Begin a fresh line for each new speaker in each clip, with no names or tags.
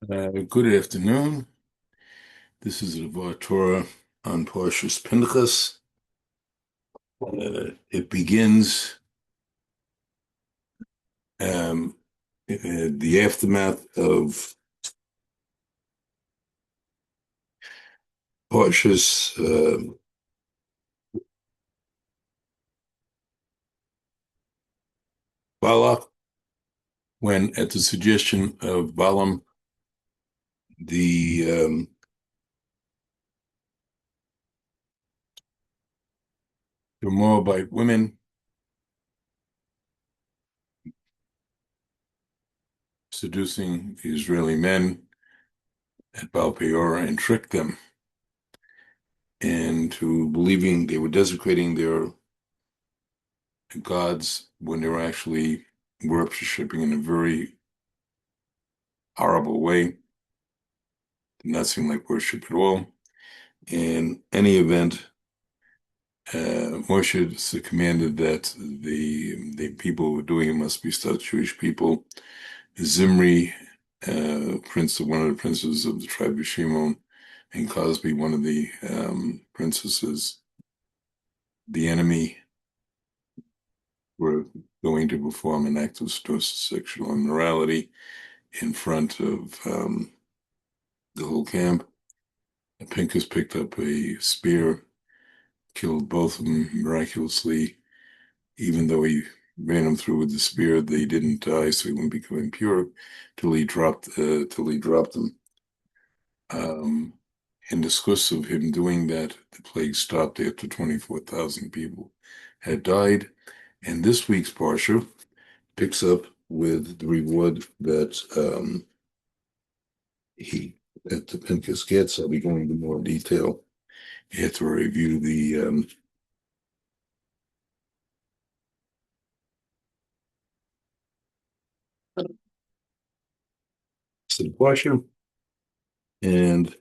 Good afternoon. This is the Torah on Parashat Pinchas. It begins um, the aftermath of Parshas Balak, when, at the suggestion of Balaam, the Moabite women seducing the Israeli men at Baal Peor and tricked them into believing they were desecrating their gods when they were actually worshiping in a very horrible way. Did not seem like worship at all. In any event, Moshe commanded that the people who were doing it must be such Jewish people. Zimri, one of the princes of the tribe of Shimon, and Cosby, one of the princesses, the enemy, were going to perform an act of sexual immorality in front of the whole camp. Pinchas picked up a spear, killed both of them miraculously. Even though he ran them through with the spear, they didn't die, so he wouldn't become impure till he dropped them. Um, in the discourse of him doing that, the plague stopped after 24,000 people had died. And this week's parsha picks up with the reward that the Pinchas gets. I'll be going into more detail after I review the parsha. And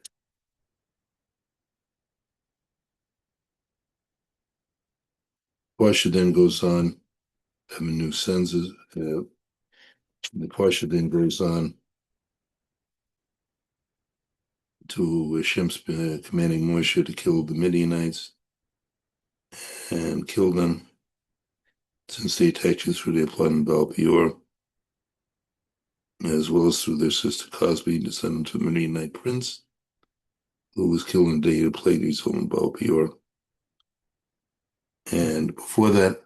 parsha then goes on. A new census. The parsha then goes on to Hashem's commanding Moshe to kill the Midianites and kill them since they attacked you through their plot in Baal Peor, as well as through their sister Cosby, descendant of the Midianite prince, who was killed in the day of the Pleiades home in Baal Peor. And before that,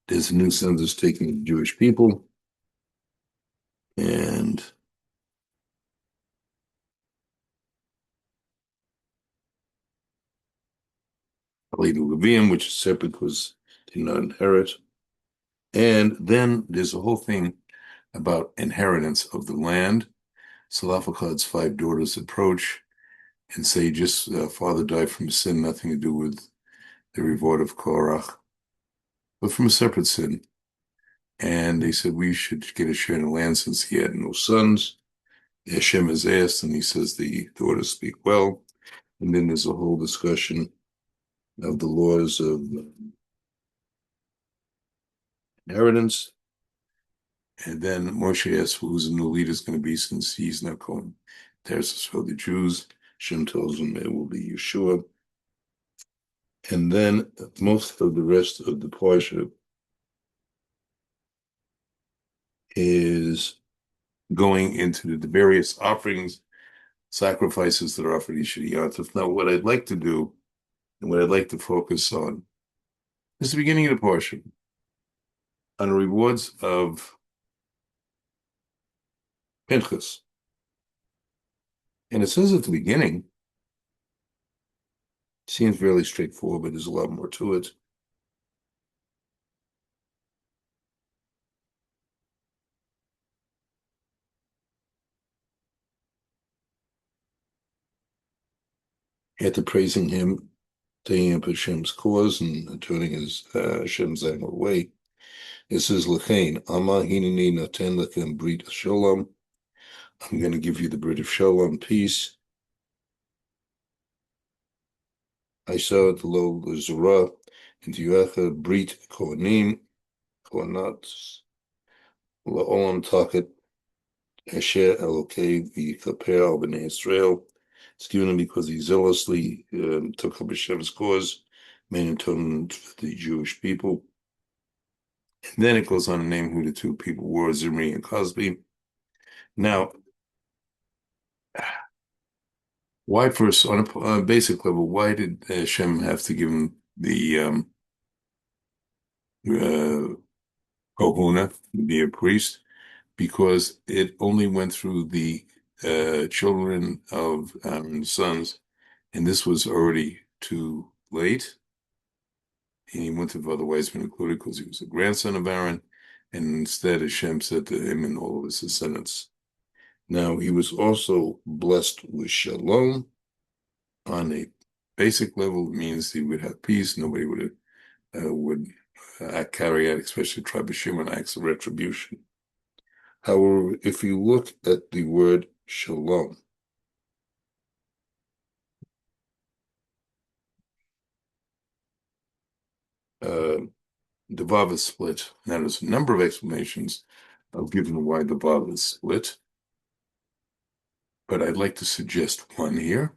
there's a new census taken of the Jewish people, and the Levium, which is separate because they did not inherit. And then there's a whole thing about inheritance of the land. Salafakad's five daughters approach and say, just father died from sin, nothing to do with the reward of Korach, but from a separate sin. And they said, we should get a share in the land since he had no sons. Hashem is asked, and he says the daughters speak well. And then there's a whole discussion of the laws of inheritance. And then Moshe asks who's the new leader is going to be since he's not going to for the Jews. Shem tells him it will be Yeshua. And then most of the rest of the parsha is going into the various offerings, sacrifices that are offered each of the Yontif. Now, what I'd like to do and what I'd like to focus on is the beginning of the parsha, on the rewards of Pinchas. And it says at the beginning, seems fairly straightforward, but there's a lot more to it. After praising him, taking up Hashem's cause and turning Hashem's anger away, it says, L'chein, Ama hineni naten lechem brit shalom. I'm going to give you the brit of shalom, peace. I saw it lo l'zara, into Yuecha brit kohanim, kohanat, la'olam taket, Asher Elokei v'Yikaper al Bnei Israel. It's given him because he zealously took up Hashem's cause, made atonement for the Jewish people. And then it goes on to name who the two people were, Zimri and Cosby. Now, why first, on a basic level, why did Hashem have to give him the kohuna, be a priest? Because it only went through the children of Aaron's sons, and this was already too late. And he wouldn't have otherwise been included because he was a grandson of Aaron, and instead Hashem said to him and all of his descendants. Now, he was also blessed with shalom. On a basic level, it means he would have peace. Nobody would carry out, especially tribe of Shimon, acts of retribution. However, if you look at the word shalom, the vav is split. Now, there's a number of explanations of given why the vav is split, but I'd like to suggest one here.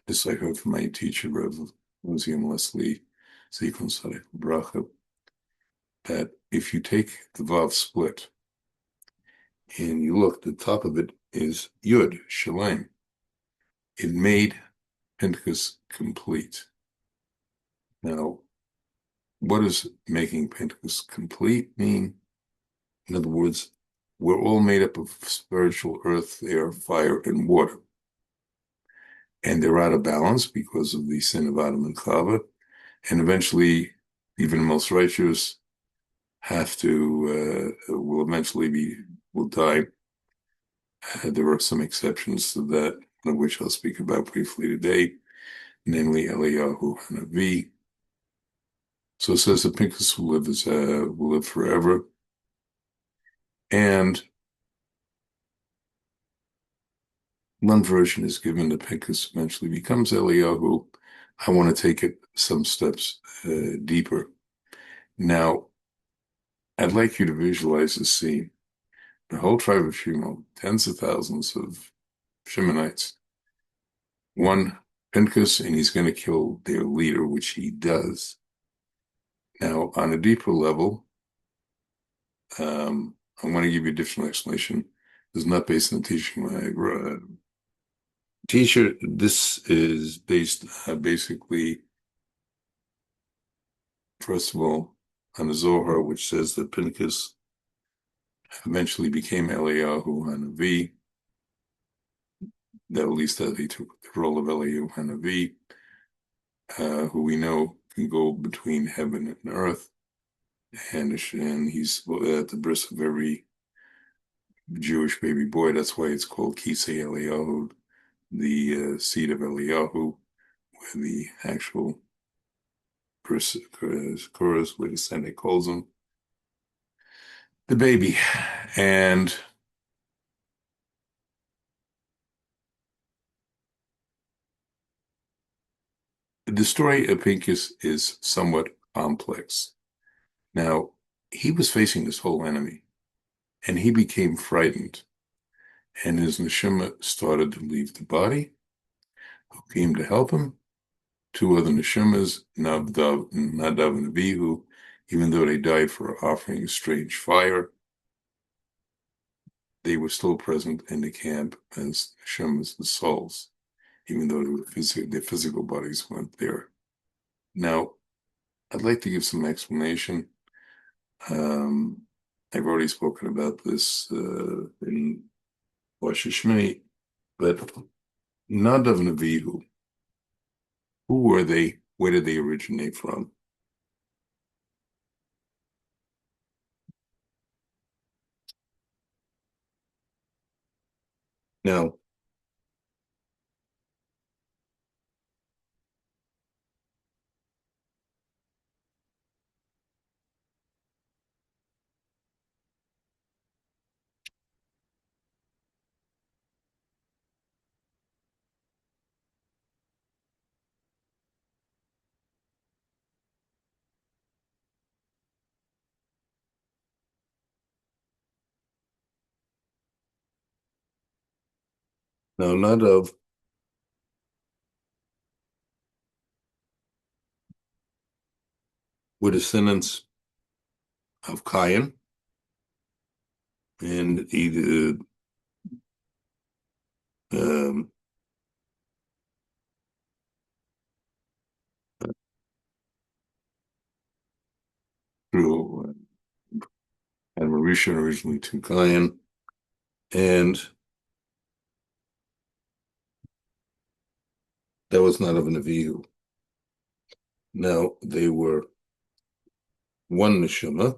This I heard from my teacher, Rev. Museum Leslie Zichron Tzaddik Bracha, that if you take the vav split and you look, the top of it is Yud, Shalem. It made Pinchas complete. Now, what does making Pinchas complete mean? In other words, we're all made up of spiritual earth, air, fire, and water. And they're out of balance because of the sin of Adam and Chava. And eventually, even the most righteous will die. There are some exceptions to that, one of which I'll speak about briefly today, namely Eliyahu Hanavi. So it says that Pinchas will live forever. And one version is given that Pinchas eventually becomes Eliyahu. I want to take it some steps deeper. Now, I'd like you to visualize the scene. The whole tribe of Shimon, tens of thousands of Shimonites, one Pinchas, and he's going to kill their leader, which he does. Now, on a deeper level, I'm going to give you additional explanation. This is not based on the teaching of my teacher. This is based basically, first of all, on the Zohar, which says that Pinchas eventually became Eliyahu Hanavi. That at least that he took the role of Eliyahu Hanavi, who we know can go between heaven and earth, and he's at the birth of every Jewish baby boy. That's why it's called Kisei Eliyahu, the seed of Eliyahu, where the actual chorus, where the Senate calls him the baby. And the story of Pinchas is somewhat complex. Now, he was facing this whole enemy, and he became frightened, and his neshama started to leave the body. Who came to help him? Two other neshamas, Nadav and Abihu, even though they died for offering a strange fire, they were still present in the camp as neshamas and souls, even though their physical bodies weren't there. Now, I'd like to give some explanation. I've already spoken about this in Rosh Hashemini, but Nadav and Abihu, who were they? Where did they originate from? Now, No, not of. Were descendants of Cain, and either um, through and Marisha originally to Cain, and that was not of an Avihu. Now they were one neshama.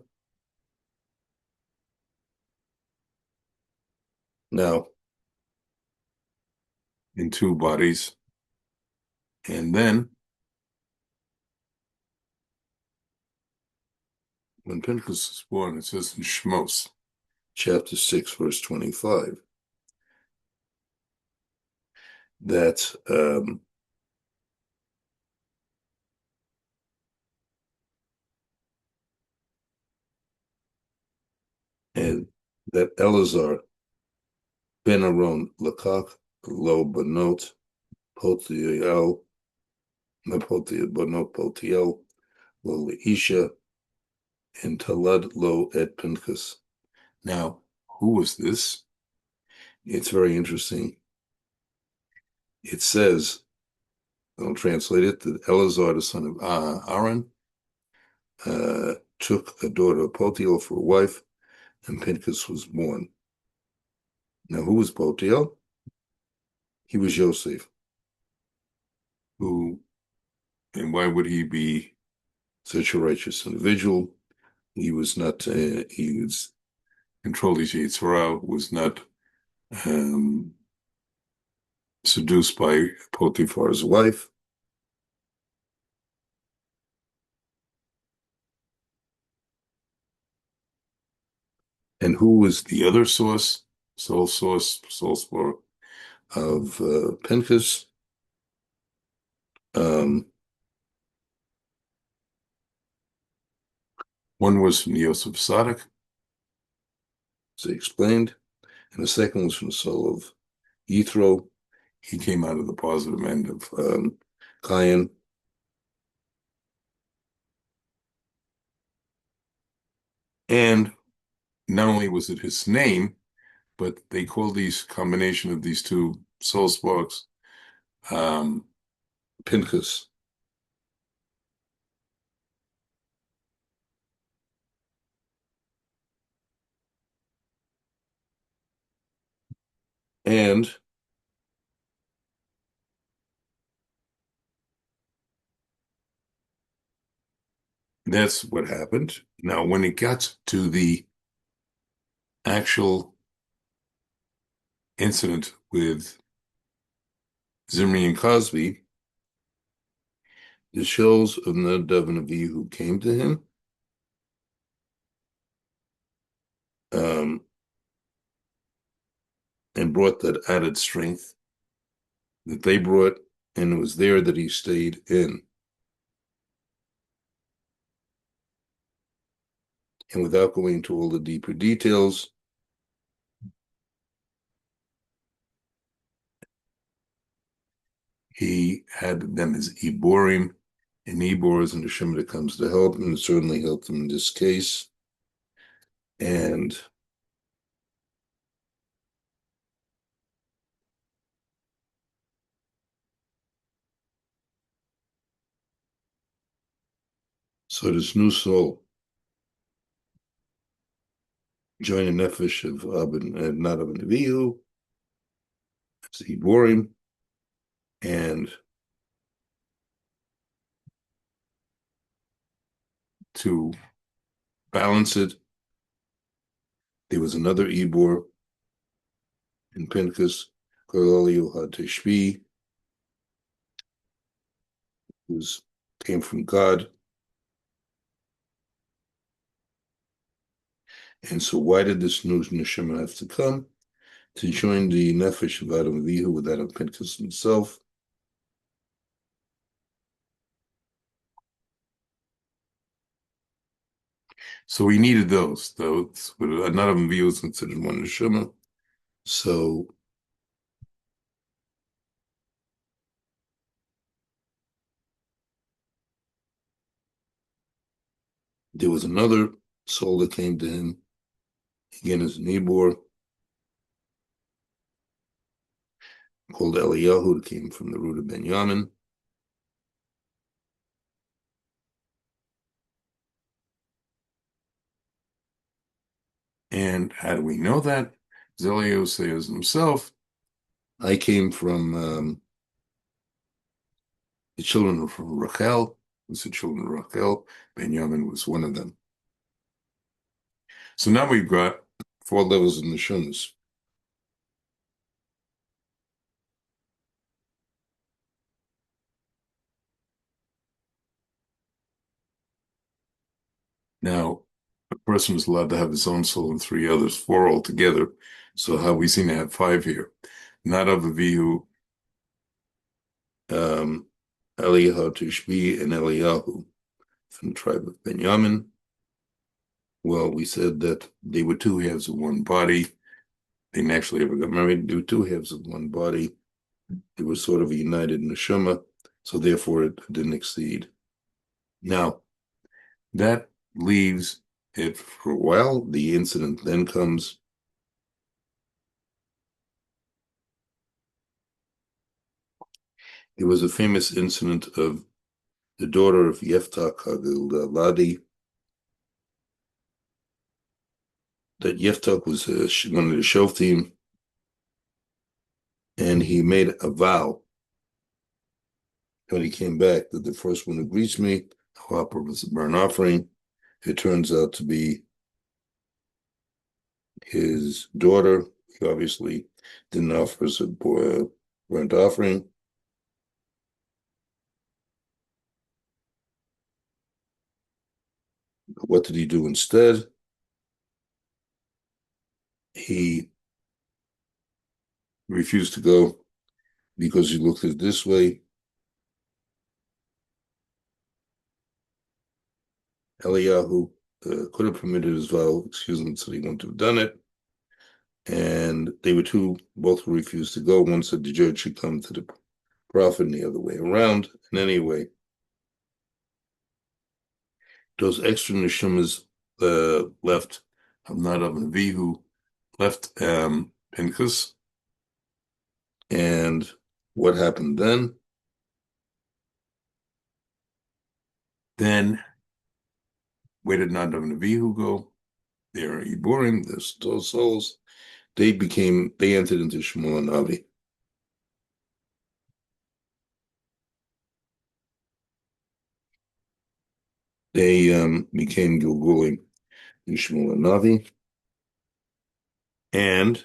Now in two bodies, and then when Pinchas was born, it says in Shmos, chapter 6, verse 25, that and that Elazar ben Aaron lakach lo banot potiel banot potiel lo leisha and talad lo et Pinchas. Now, who was this? It's very interesting. It says, I'll translate it, that Elazar, the son of Aaron, took a daughter of Potiel for a wife, and Pinchas was born. Now, who was Potiel? He was Yosef. Who, and why would he be such a righteous individual? He was not, he was controlled his Yitzhara, was not seduced by Potiphar's wife. And who was the other source, sole spore of Pinchas? One was from Yosef Sadik, as I explained, and the second was from the soul of Yithro. He came out of the positive end of Cain. And not only was it his name, but they called these combination of these two soul sparks Pinchas. And that's what happened. Now, when it got to the actual incident with Zimri and Cosby, the shows of Nadav and Abihu came to him. And brought that added strength that they brought, and it was there that he stayed in. And without going into all the deeper details, he had them as Iborim, and Ibor is in the Shem that comes to help, and it certainly helped him in this case. And so this new soul joined the nefesh of Nadav and Avihu, it's Iborim, and to balance it, there was another Ibor in Pinchas, Koraliu HaTeshbi, who came from God. And so why did this new neshama have to come? To join the nefesh of Adam Avihu with Adam Pinchas himself. So we needed those, though. Not Adam Avihu is considered one neshama. So There was another soul that came to him, again as an Ibor, called Eliyahu, that came from the root of Benjamin. And how do we know that? Eliyahu says himself, I came from the children of Rachel, was the children of Rachel. Benjamin was one of them. So now we've got 4 levels of neshamas. Now, a person is allowed to have his own soul and 3 others, 4 altogether. So how we seem to have 5 here. Nadav, Avihu, Eliyahu Tishbi, and Eliyahu from the tribe of Benjamin. Well, we said that they were 2 halves of one body. They naturally ever got married. They were 2 halves of one body. They were sort of a united neshama, so therefore it didn't exceed. Now, that leaves it for a while. The incident then comes. It was a famous incident of the daughter of Yeftach Ladi, that Yeftach was one of the Shoftim, and he made a vow when he came back that the first one who greets me, I'll offer was a burnt offering. It turns out to be his daughter. He obviously didn't offer us a burnt offering. What did he do instead? He refused to go because he looked at it this way. Eliyahu could have permitted his vow, excuse him, so he wouldn't have done it. And they were both refused to go. One said the judge should come to the prophet, and the other way around. And anyway, those extra neshamas left of Nadav and Avihu left Pinchas. And what happened then? Then, where did Nadav and Avihu go? They are Iborim, those souls. They entered into Shmuel and Avi. They became Gilgulim in Shmuel and Avi. And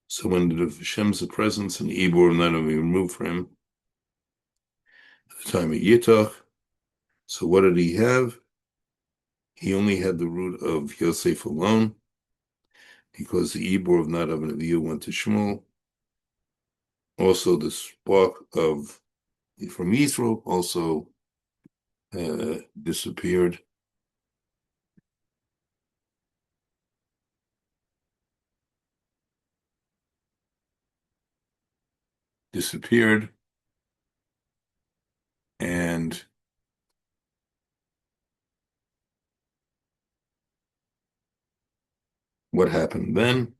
so when the Hashem's presence and Ibor not only removed from him at the time of Yittach, so what did he have? He only had the root of Yosef alone, because the Ibor of Nadav and Avihu went to Shmuel. Also, the spark of from Yisro also disappeared. And what happened then?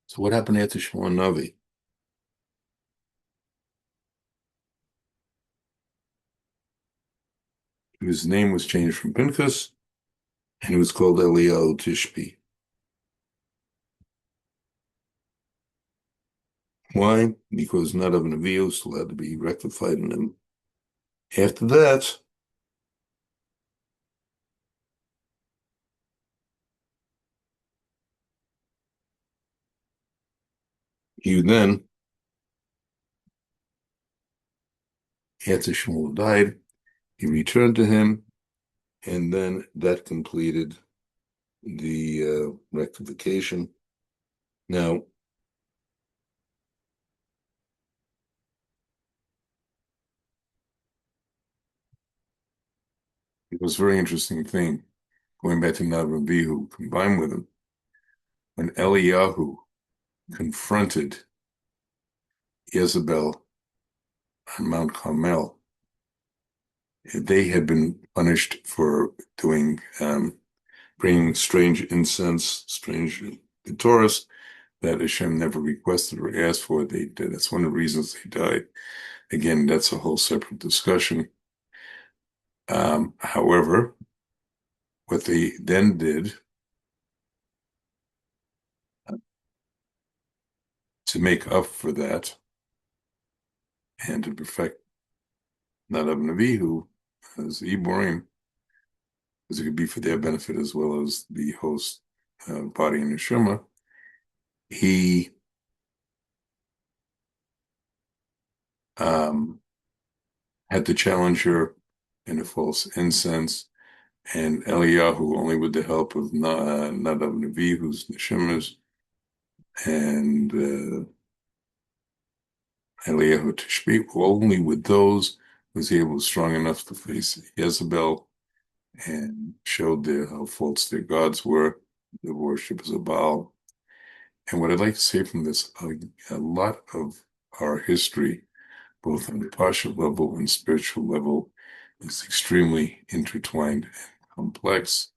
So what happened after Shmuel and Navi? His name was changed from Pinchas, and he was called Eliyahu Tishbi. Why? Because Nadav and Avihu still had to be rectified in him. After that, he then, after Shmuel died, he returned to him, and then that completed the rectification. Now, it was a very interesting thing. going back to Nadav and Abihu, combined with him, when Eliyahu confronted Jezebel on Mount Carmel, they had been punished for doing bringing strange incense, strange Torahs that Hashem never requested or asked for. They did. That's one of the reasons they died. Again, that's a whole separate discussion. However, what they then did to make up for that and to perfect Nadav and Abihu as Iborim, because it could be for their benefit as well as the host body and neshama, he had to challenge her in a false incense, and Eliyahu, only with the help of Nadav and Abihu's neshamas, and Eliyahu Tishbi, only with those was he able strong enough to face Jezebel and showed how false their gods were, the worshippers of Baal. And what I'd like to say from this, a lot of our history, both on the partial level and spiritual level, is extremely intertwined and complex.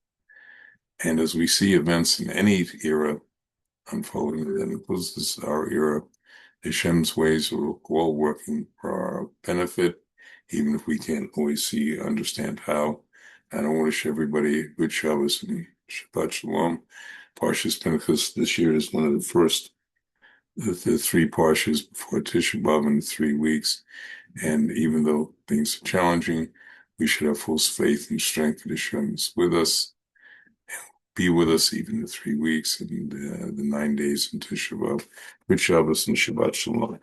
And as we see events in any era unfolding, that includes our era, Hashem's ways are all working for our benefit, even if we can't always understand how. And I want to wish everybody a good Shabbos and Shabbat Shalom. Parashat Pinchas this year is one of the first, the three parshas before Tisha B'Av in 3 weeks. And even though things are challenging, we should have full faith and strength that Hashem is with us, be with us even the 3 weeks and the 9 days in Tisha B'Av. Good Shabbos and Shabbat Shalom.